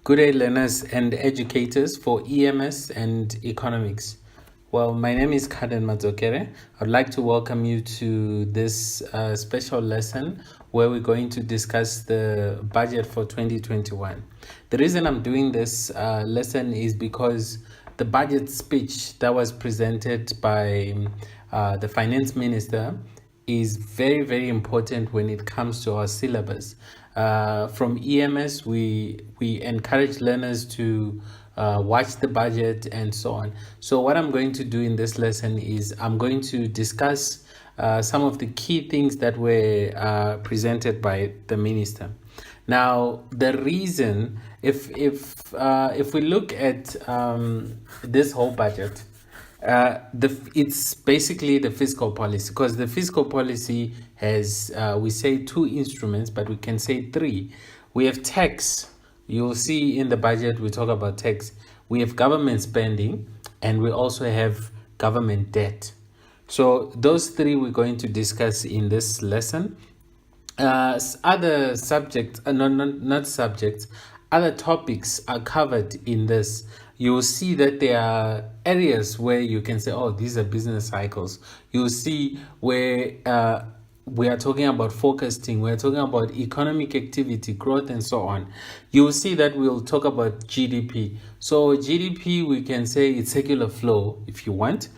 Good day, learners and educators for EMS and economics. Well, my name is Kaden Mazokere. I'd like to welcome you to this special lesson where we're going to discuss the budget for 2021. The reason I'm doing this lesson is because the budget speech that was presented by the finance minister is very, very important when it comes to our syllabus. From EMS, we encourage learners to watch the budget and so on. So what I'm going to do in this lesson is I'm going to discuss some of the key things that were presented by the minister. Now, the reason, if we look at this whole budget, it's basically the fiscal policy, because the fiscal policy has we say two instruments, but we can say three. We have tax. You'll see in the budget we talk about tax. We have government spending, and we also have government debt. So those three we're going to discuss in this lesson. Other subjects, not subjects, other topics are covered in this. You will see that there are areas where you can say, oh, these are business cycles. You'll see where we are talking about forecasting, we're talking about economic activity, growth, and so on. You will see that we'll talk about GDP. So GDP, we can say it's secular flow if you want.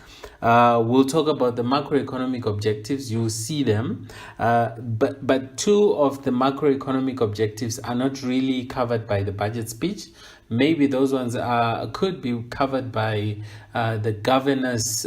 We'll talk about the macroeconomic objectives. You'll see them, but two of the macroeconomic objectives are not really covered by the budget speech. Maybe those ones could be covered by the governors.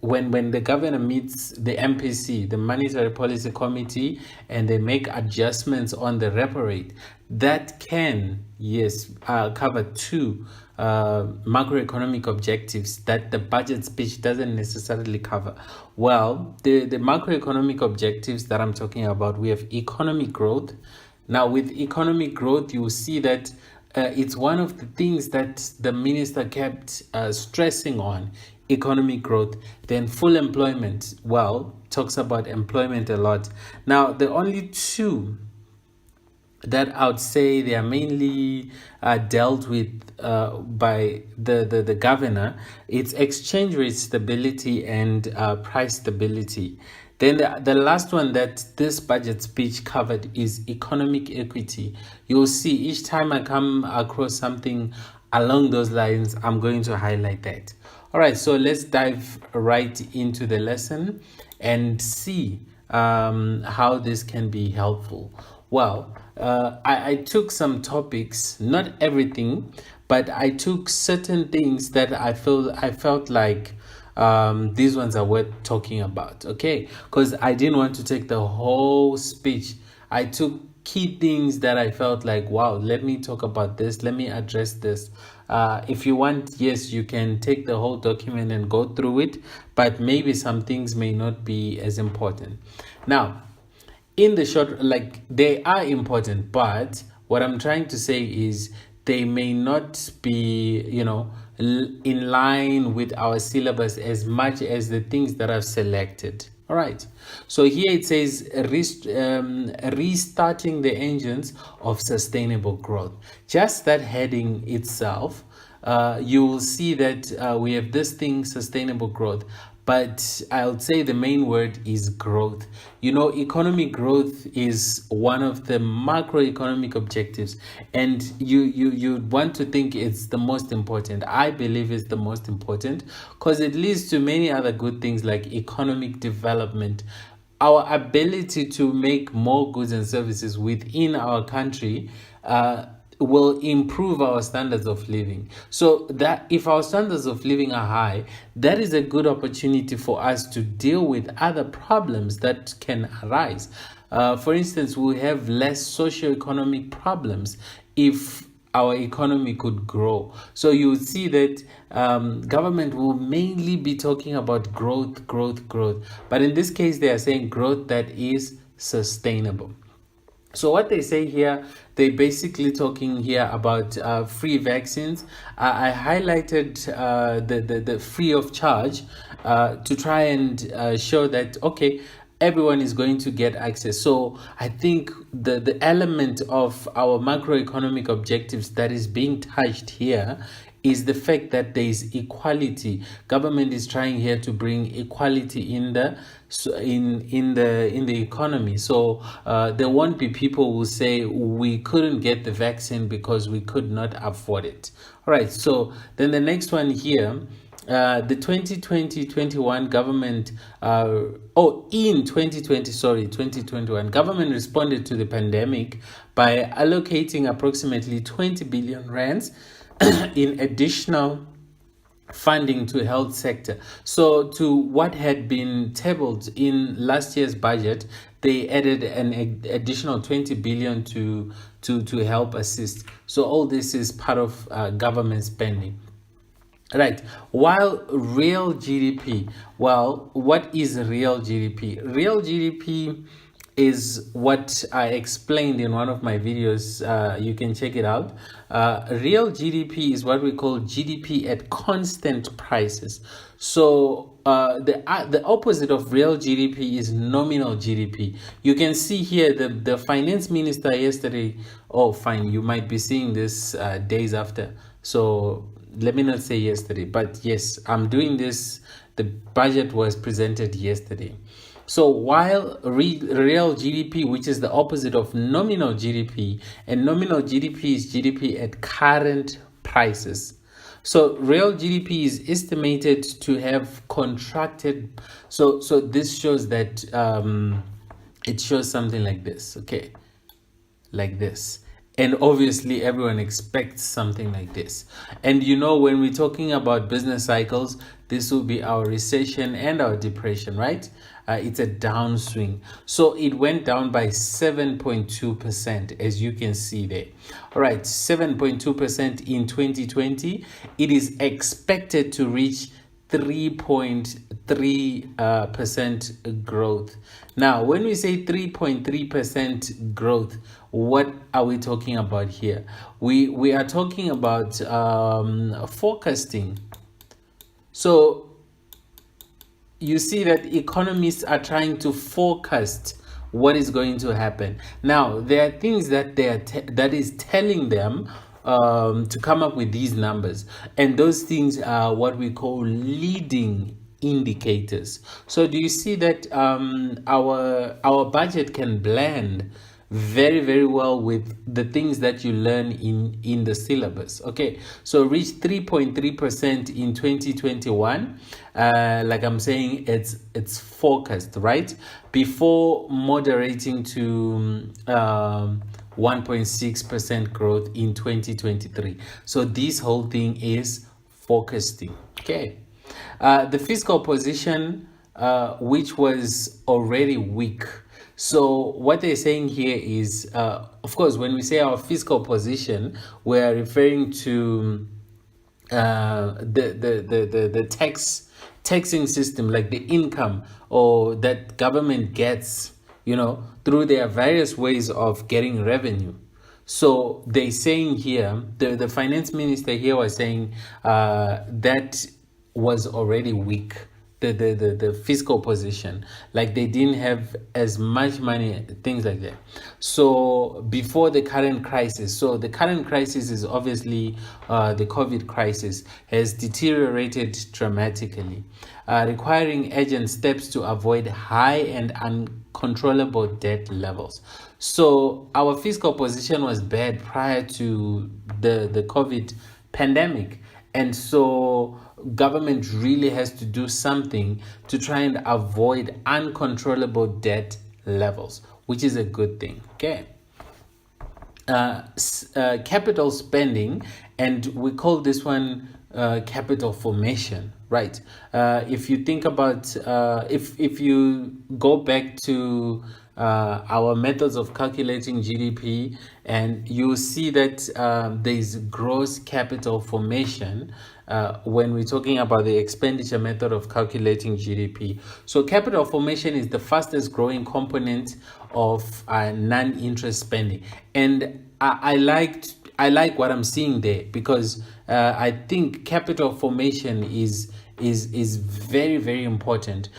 When the governor meets the MPC, the Monetary Policy Committee, and they make adjustments on the repo rate, that can, yes, cover two macroeconomic objectives that the budget speech doesn't necessarily cover. Well, the macroeconomic objectives that I'm talking about, we have economic growth. Now, with economic growth, you will see that it's one of the things that the minister kept stressing on, economic growth. Then full employment, well, talks about employment a lot. Now, the only two that I would say they are mainly dealt with by the governor, it's exchange rate stability and price stability. Then the last one that this budget speech covered is economic equity. You'll see each time I come across something along those lines, I'm going to highlight that. All right, so let's dive right into the lesson and see how this can be helpful. Well, I took some topics, not everything, but I took certain things that I felt like these ones are worth talking about, okay? Because I didn't want to take the whole speech. I took key things that I felt like, wow, let me talk about this, let me address this. If you want, yes, you can take the whole document and go through it, but maybe some things may not be as important. Now, in the short, like, they are important, but what I'm trying to say is they may not be, in line with our syllabus as much as the things that I've selected. All right. So here it says restarting the engines of sustainable growth. Just that heading itself, you will see that we have this thing, sustainable growth. But I would say the main word is growth. Economic growth is one of the macroeconomic objectives, and you want to think it's the most important. I believe it's the most important because it leads to many other good things like economic development. Our ability to make more goods and services within our country will improve our standards of living. So that if our standards of living are high, that is a good opportunity for us to deal with other problems that can arise. For instance, we have less socioeconomic problems if our economy could grow. So you see that government will mainly be talking about growth. But in this case, they are saying growth that is sustainable. So what they say here, they're basically talking here about free vaccines. I highlighted the free of charge to try and show that, okay, everyone is going to get access. So I think the element of our macroeconomic objectives that is being touched here is the fact that there is equality. Government is trying here to bring equality in the economy. So there won't be people who say we couldn't get the vaccine because we could not afford it. All right. So then the next one here. The 2020-21 government, in 2021, government responded to the pandemic by allocating approximately 20 billion rands in additional funding to health sector. So to what had been tabled in last year's budget, they added an additional 20 billion to help assist. So all this is part of government spending. Right. While real GDP, well, what is real GDP? Real GDP is what I explained in one of my videos. You can check it out. Real GDP is what we call GDP at constant prices. So the opposite of real GDP is nominal GDP. You can see here the finance minister yesterday. Oh, fine. You might be seeing this days after. So let me not say yesterday, but yes, I'm doing this. The budget was presented yesterday. So while real GDP, which is the opposite of nominal GDP, and nominal GDP is GDP at current prices. So real GDP is estimated to have contracted. So this shows that it shows something like this, okay, like this. And obviously everyone expects something like this. And when we're talking about business cycles, this will be our recession and our depression, right? It's a downswing. So it went down by 7.2%, as you can see there. All right, 7.2% in 2020. It is expected to reach 3.3% growth. Now, when we say 3.3% growth, what are we talking about here? We are talking about forecasting. So you see that economists are trying to forecast what is going to happen. Now, there are things that that is telling them to come up with these numbers, and those things are what we call leading indicators. So do you see that our budget can blend very, very well with the things that you learn in the syllabus? Okay, so reach 3.3% in 2021. Like I'm saying, it's forecast, right, before moderating to 1.6% growth in 2023. So this whole thing is forecasting. Okay, the fiscal position, which was already weak. So what they're saying here is, of course, when we say our fiscal position, we're referring to the taxing system, like the income or that government gets, through their various ways of getting revenue. So they're saying here, the finance minister here was saying that was already weak. The fiscal position, like they didn't have as much money, things like that. So before the current crisis, so the current crisis is obviously the COVID crisis, has deteriorated dramatically, requiring urgent steps to avoid high and uncontrollable debt levels. So our fiscal position was bad prior to the COVID pandemic, and so government really has to do something to try and avoid uncontrollable debt levels, which is a good thing. Okay. Capital spending, and we call this one capital formation, right? If you think about, if you go back to our methods of calculating GDP, and you see that there is gross capital formation when we're talking about the expenditure method of calculating GDP. So capital formation is the fastest growing component of non-interest spending, and I like what I'm seeing there, because I think capital formation is very, very important,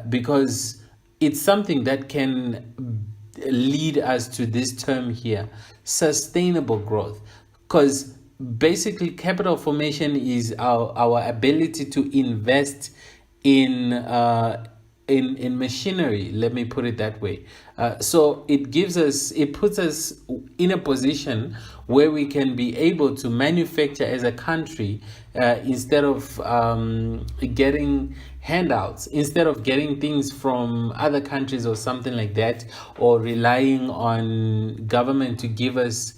because it's something that can lead us to this term here, sustainable growth. Because basically, capital formation is our ability to invest in in machinery, let me put it that way. So it puts us in a position where we can be able to manufacture as a country, instead of getting handouts, instead of getting things from other countries or something like that, or relying on government to give us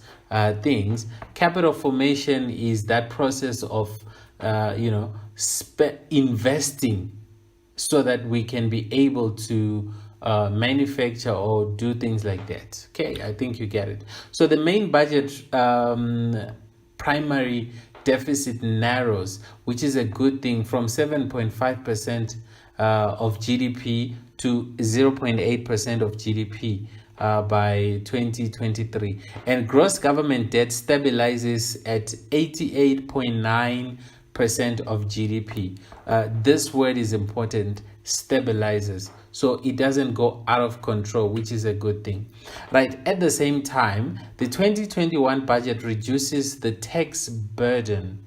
things. Capital formation is that process of investing so that we can be able to manufacture or do things like that. Okay, I think you get it. So the main budget primary deficit narrows, which is a good thing, from 7.5% of GDP to 0.8% of GDP by 2023. And gross government debt stabilizes at 88.9% of GDP. This word is important, stabilizes. So it doesn't go out of control, which is a good thing. Right. At the same time, the 2021 budget reduces the tax burden,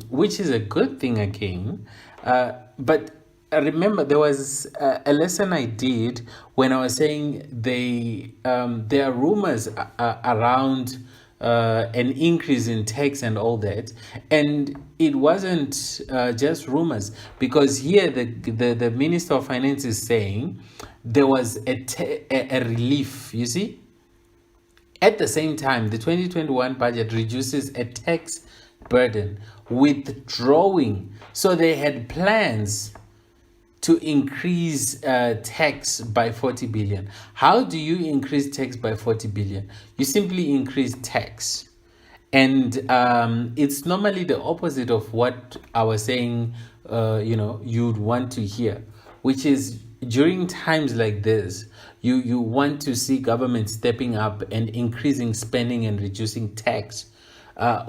which is a good thing again. But remember, there was a lesson I did when I was saying there are rumors around an increase in tax and all that, and it wasn't just rumors, because here the Minister of Finance is saying there was a relief, you see. At the same time, the 2021 budget reduces a tax burden, withdrawing. So they had plans to increase tax by 40 billion. How do you increase tax by 40 billion? You simply increase tax. And it's normally the opposite of what I was saying, you'd want to hear, which is during times like this, you want to see government stepping up and increasing spending and reducing tax,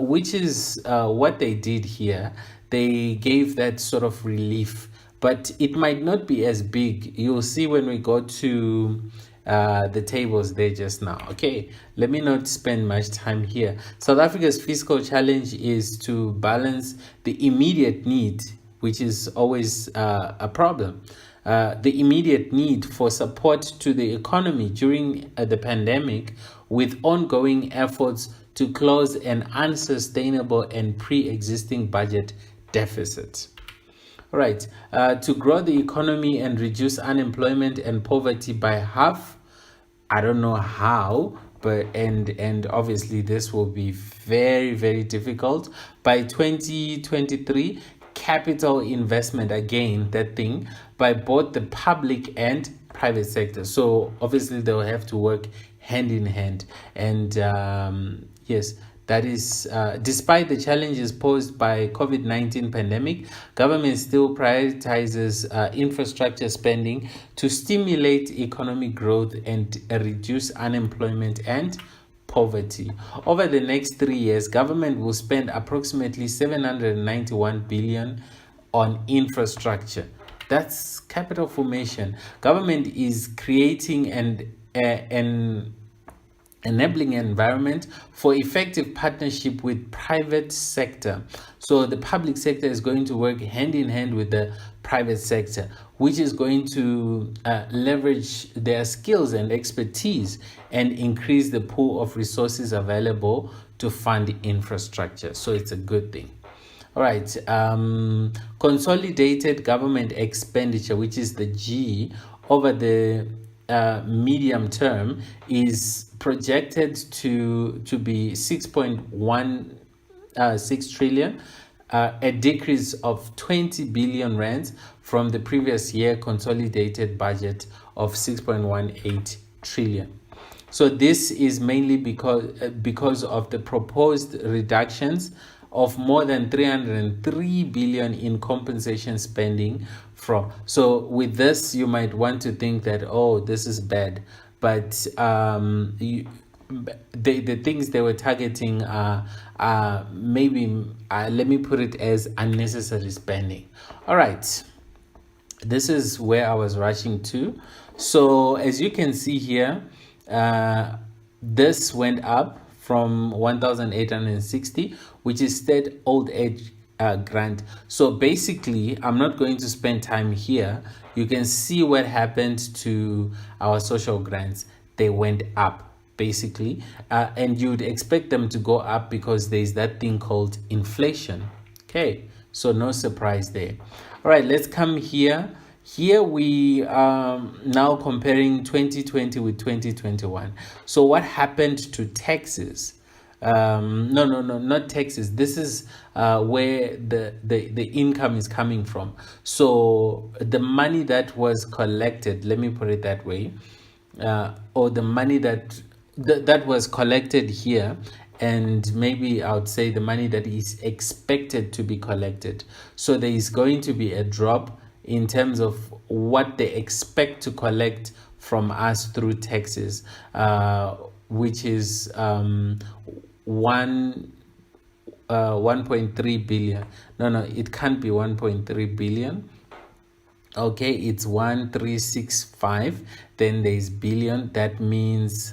which is what they did here. They gave that sort of relief, but it might not be as big. You'll see when we go to the tables there just now. Okay, let me not spend much time here. South Africa's fiscal challenge is to balance the immediate need, which is always a problem. The immediate need for support to the economy during the pandemic, with ongoing efforts to close an unsustainable and pre-existing budget deficit. All right, to grow the economy and reduce unemployment and poverty by half. I don't know how, but and obviously this will be very, very difficult. By 2023, capital investment, again, that thing, by both the public and private sector. So obviously they'll have to work hand in hand. And yes, that is, despite the challenges posed by COVID-19 pandemic, government still prioritizes infrastructure spending to stimulate economic growth and reduce unemployment and poverty. Over the next 3 years, government will spend approximately 791 billion on infrastructure. That's capital formation. Government is creating an enabling environment for effective partnership with private sector. So the public sector is going to work hand in hand with the private sector, which is going to leverage their skills and expertise and increase the pool of resources available to fund infrastructure. So it's a good thing. All right, consolidated government expenditure, which is the G, over the medium term is projected to be 6.16 trillion, a decrease of 20 billion rands from the previous year consolidated budget of 6.18 trillion. So this is mainly because of the proposed reductions of more than 303 billion in compensation spending from. So with this, you might want to think that, oh, this is bad, but the things they were targeting are maybe, let me put it as unnecessary spending. All right. this is where I was rushing to. So as you can see here, this went up from 1,860, which is state old age grant. So basically, I'm not going to spend time here. You can see what happened to our social grants. They went up basically, and you'd expect them to go up because there's that thing called inflation. Okay, so no surprise there. All right, let's come here. Here we are now comparing 2020 with 2021. So what happened to taxes? No, not taxes. This is where the income is coming from. So the money that was collected, let me put it that way, or the money that was collected here, and maybe I would say the money that is expected to be collected. So there is going to be a drop in terms of what they expect to collect from us through taxes, which is 1.3 billion. No, it can't be 1.3 billion. Okay, it's 1365, then there's billion. That means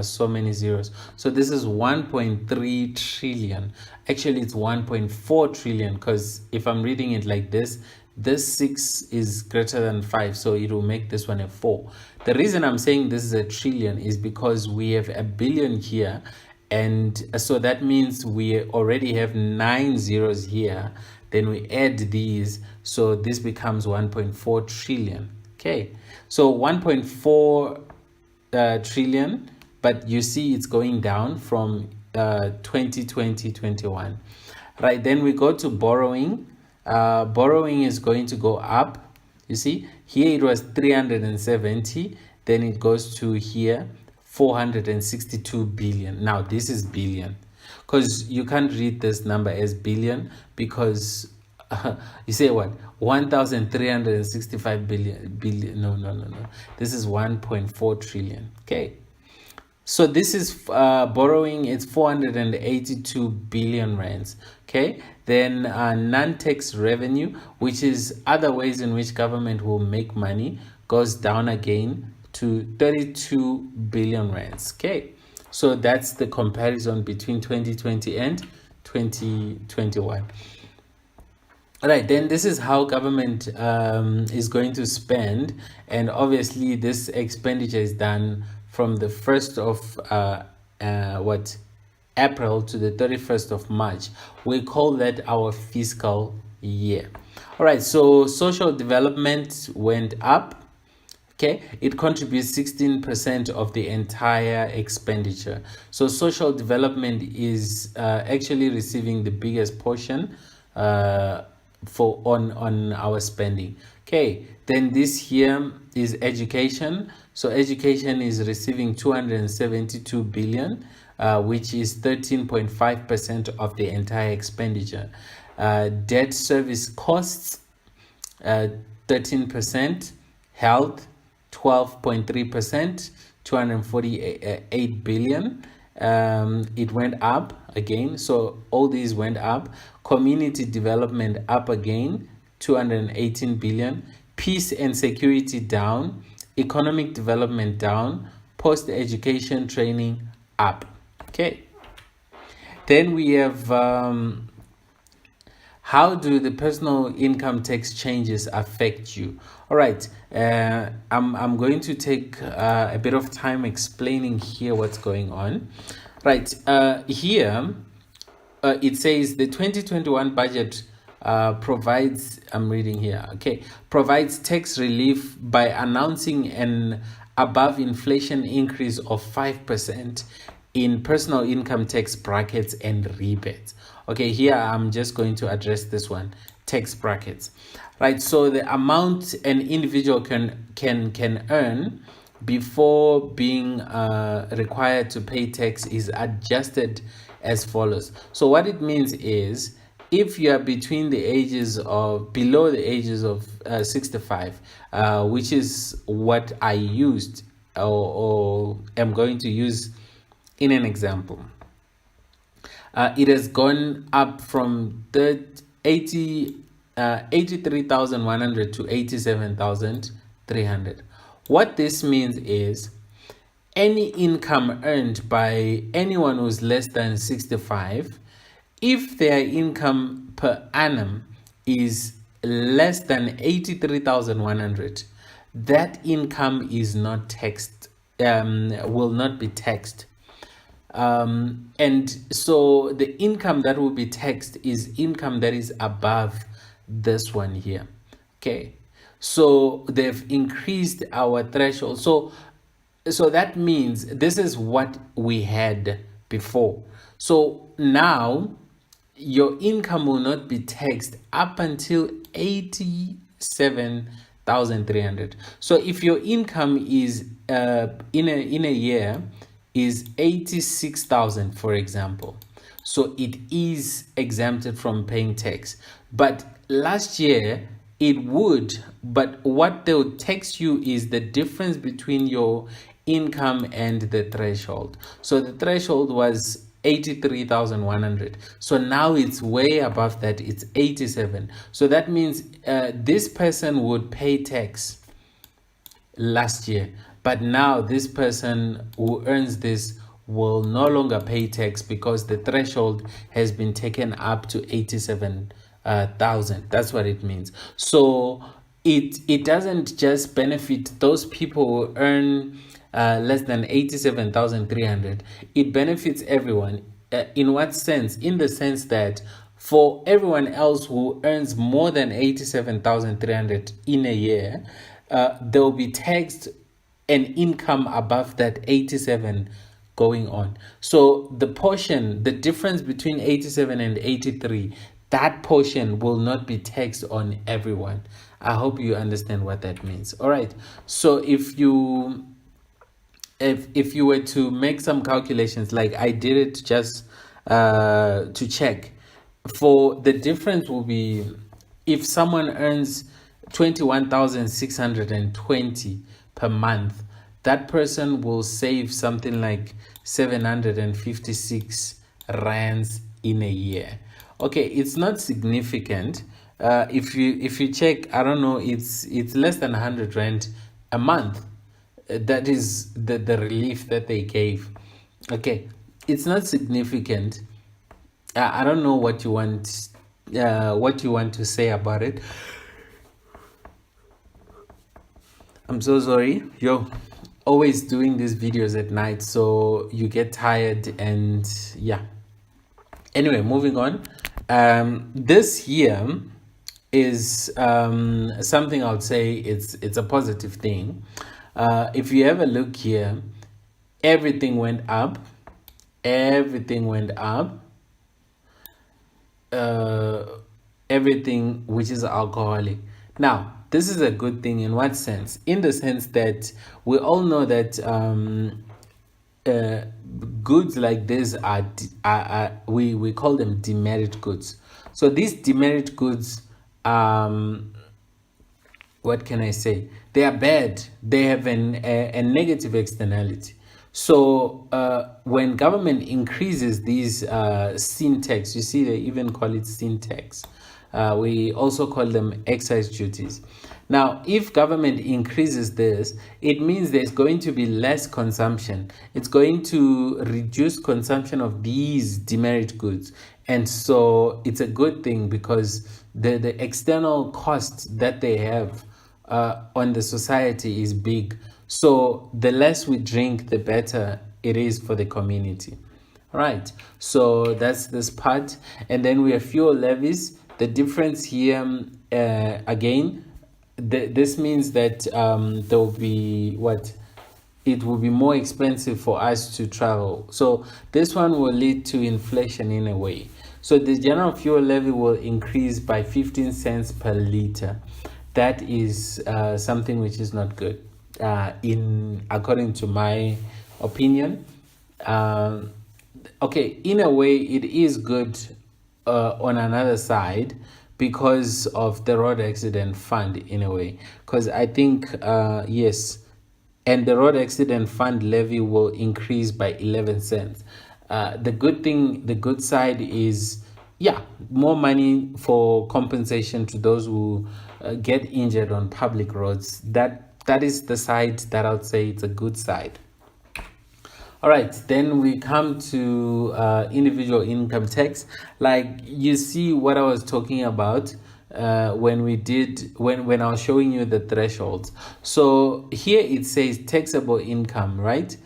so many zeros. So this is 1.3 trillion. Actually, it's 1.4 trillion, because if I'm reading it like this 6 is greater than 5, so it will make this one a 4. The reason I'm saying this is a trillion is because we have a billion here, and so that means we already have 9 zeros here. Then we add these, so this becomes 1.4 trillion. Okay, so 1.4 trillion, but you see it's going down from 2020-21. Right, then we go to borrowing. Borrowing is going to go up. You see here it was 370, then it goes to here 462 billion. Now this is billion, because you can't read this number as billion, because you say what, 1,365 billion. No, this is 1.4 trillion. Okay, so this is borrowing. It's 482 billion rands. Okay, then non-tax revenue, which is other ways in which government will make money, goes down again to 32 billion rands. Okay, so that's the comparison between 2020 and 2021. All right, then this is how government is going to spend, and obviously this expenditure is done from the 1st of April to the 31st of March. We call that our fiscal year. All right, so social development went up. Okay, it contributes 16% of the entire expenditure. So social development is actually receiving the biggest portion on our spending. Okay, then this here is education. So education is receiving 272 billion, which is 13.5% of the entire expenditure. Debt service costs, 13%. Health, 12.3%, 248 billion. It went up again, so all these went up. Community development up again, 218 billion. Peace and security down. Economic development down. Post-education training up. Okay, then we have how do the personal income tax changes affect you? All right, I'm going to take a bit of time explaining here what's going on. Right, here it says the 2021 budget provides, I'm reading here, okay, provides tax relief by announcing an above inflation increase of 5% in personal income tax brackets and rebates. Okay, here I'm just going to address this one, tax brackets. Right, so the amount an individual can earn before being required to pay tax is adjusted as follows. So what it means is, if you are between the ages of, below the ages of 65, which is what I used or am going to use in an example, it has gone up from 80 83,100 to 87,300. What this means is any income earned by anyone who's less than 65, if their income per annum is less than 83,100, that income is not taxed, will not be taxed. And so the income that will be taxed is income that is above this one here. Okay, so they've increased our threshold. So that means this is what we had before. So now your income will not be taxed up until 87,300. So if your income is in a year is 86,000, for example, so it is exempted from paying tax. But last year it would, but what they'll tax you is the difference between your income and the threshold. So the threshold was 83,100. So now it's way above that, it's 87. So that means this person would pay tax last year, but now this person who earns this will no longer pay tax because the threshold has been taken up to 87,000. That's what it means. So it doesn't just benefit those people who earn less than 87,300. It benefits everyone. In what sense? In the sense that for everyone else who earns more than 87,300 in a year, they'll be taxed an income above that 87 going on. So the portion, the difference between 87 and 83, that portion will not be taxed on everyone. I hope you understand what that means. All right. So if you were to make some calculations, like I did it just to check, for the difference will be if someone earns 21,620 per month, that person will save something like 756 rands in a year. Okay, it's not significant. If you check, I don't know, it's less than 100 rand a month. That is the relief that they gave. Okay, it's not significant. I don't know what you want to say about it. I'm so sorry. Yo, always doing these videos at night, so you get tired, and yeah. Anyway, moving on. This here is something I would say it's a positive thing. If you have a look here, everything went up. Everything went up. Everything which is alcoholic. Now, this is a good thing in what sense? In the sense that we all know that goods like this are we call them demerit goods. So these demerit goods, what can I say? They are bad. They have a negative externality. So when government increases these sin tax, you see they even call it sin tax. We also call them excise duties. Now, if government increases this, it means there's going to be less consumption. It's going to reduce consumption of these demerit goods. And so it's a good thing because the external cost that they have on the society is big. So the less we drink, the better it is for the community. All right, so that's this part. And then we have fuel levies. The difference here, again, this means that there will be it will be more expensive for us to travel. So this one will lead to inflation in a way. So the general fuel levy will increase by 15 cents per liter. That is something which is not good, according to my opinion. Okay, in a way, it is good on another side because of the road accident fund, in a way. Because I think, yes, and the road accident fund levy will increase by 11 cents. The good side is yeah, more money for compensation to those who get injured on public roads. That is the side that I would say it's a good side. All right, then we come to individual income tax. Like you see what I was talking about when I was showing you the thresholds. So here it says taxable income, right?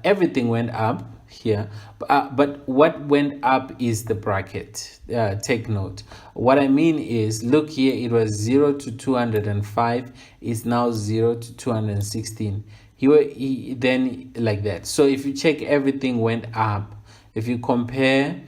Everything went up here, but what went up is the bracket. Take note. What I mean is, look here, it was 0 to 205, it's now 0 to 216. Then like that. So if you check, everything went up. If you compare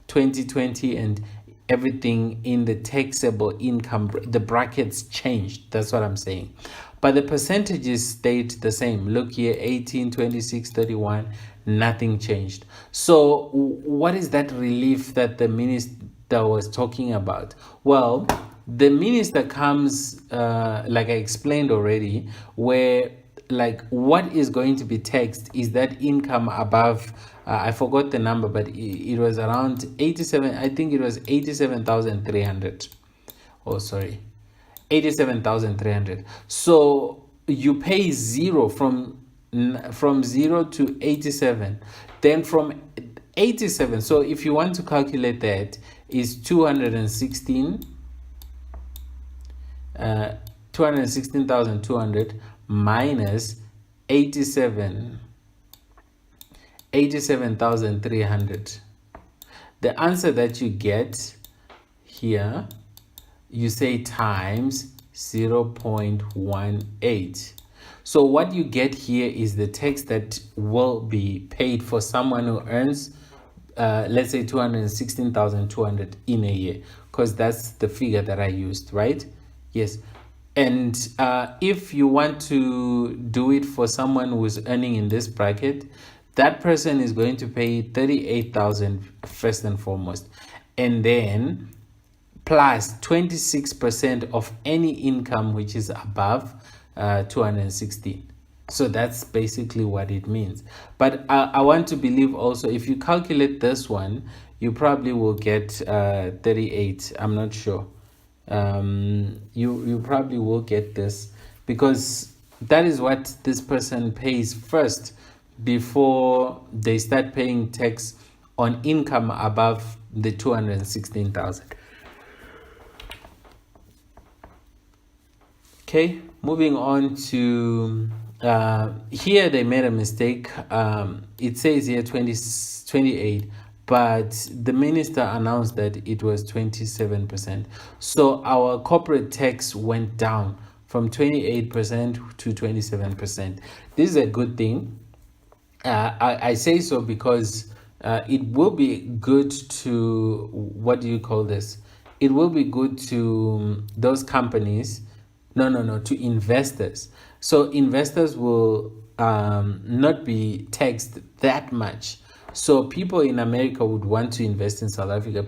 2020 and everything in the taxable income, the brackets changed. That's what I'm saying. But the percentages stayed the same. Look here, 18, 26, 31, nothing changed. So what is that relief that the minister was talking about? Well, the minister comes, like I explained already, where like what is going to be taxed is that income above, I forgot the number, but it was around 87, I think it was 87,300. Oh, sorry, 87,300. So you pay zero from 0 to 87. Then from 87, so if you want to calculate that, is 216, 216,200 minus 87,300. The answer that you get here, you say times 0.18. So what you get here is the tax that will be paid for someone who earns let's say 216,200 in a year, because that's the figure that I used, right? Yes. And if you want to do it for someone who's earning in this bracket, that person is going to pay 38,000 first and foremost, and then plus 26% of any income which is above 216. So that's basically what it means. But I want to believe also, if you calculate this one, you probably will get 38. I'm not sure. You probably will get this, because that is what this person pays first before they start paying tax on income above the 216,000. Okay, moving on to here they made a mistake. It says here 28, but the minister announced that it was 27%. So our corporate tax went down from 28% to 27%. This is a good thing. I say so because it will be good to, what do you call this? It will be good to those companies. No, to investors. So investors will not be taxed that much. So people in America would want to invest in South Africa.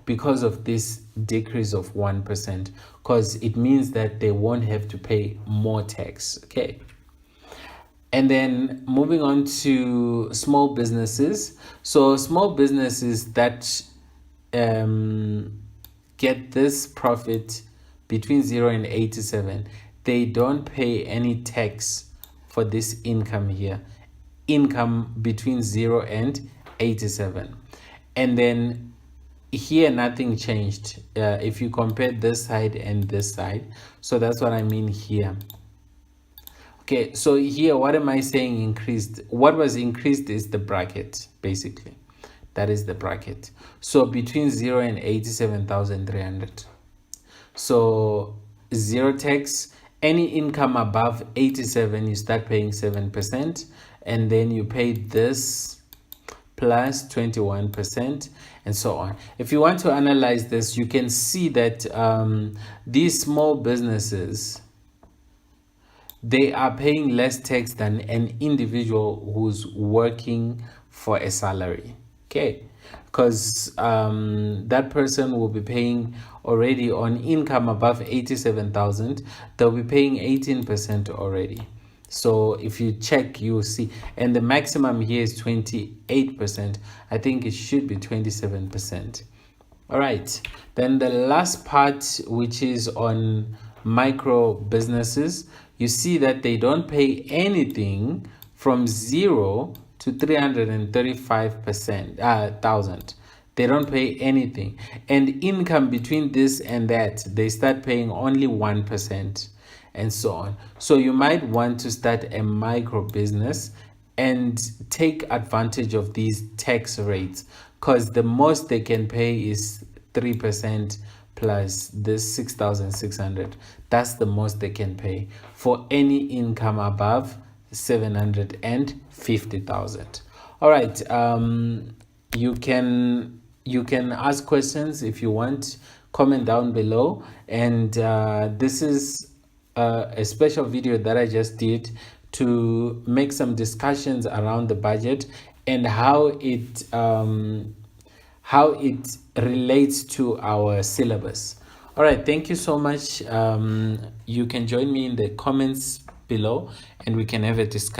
Because of this decrease of 1%, because it means that they won't have to pay more tax. Okay. And then moving on to small businesses. So small businesses that get this profit between 0 and 87, they don't pay any tax for this income here. Income between 0 and 87. And then here nothing changed if you compare this side and this side. So that's what I mean here. Okay, so here, what am I saying increased? What was increased is the bracket, basically. That is the bracket. So between 0 and 87,300. So zero tax. Any income above 87, you start paying 7%. And then you pay this plus 21% and so on. If you want to analyze this, you can see that these small businesses, they are paying less tax than an individual who's working for a salary. Okay, because that person will be paying already on income above 87,000, they'll be paying 18% already. So if you check, you'll see, and the maximum here is 28%. I think it should be 27%. All right. Then the last part, which is on micro businesses, you see that they don't pay anything from 0 to 335% thousand. They don't pay anything. And income between this and that, they start paying only 1% and so on. So you might want to start a micro business and take advantage of these tax rates, because the most they can pay is 3% plus this 6,600. That's the most they can pay for any income above 750,000. All right. You can ask questions if you want. Comment down below. And this is a special video that I just did to make some discussions around the budget and how it relates to our syllabus. All right, thank you so much. You can join me in the comments below and we can have a discussion.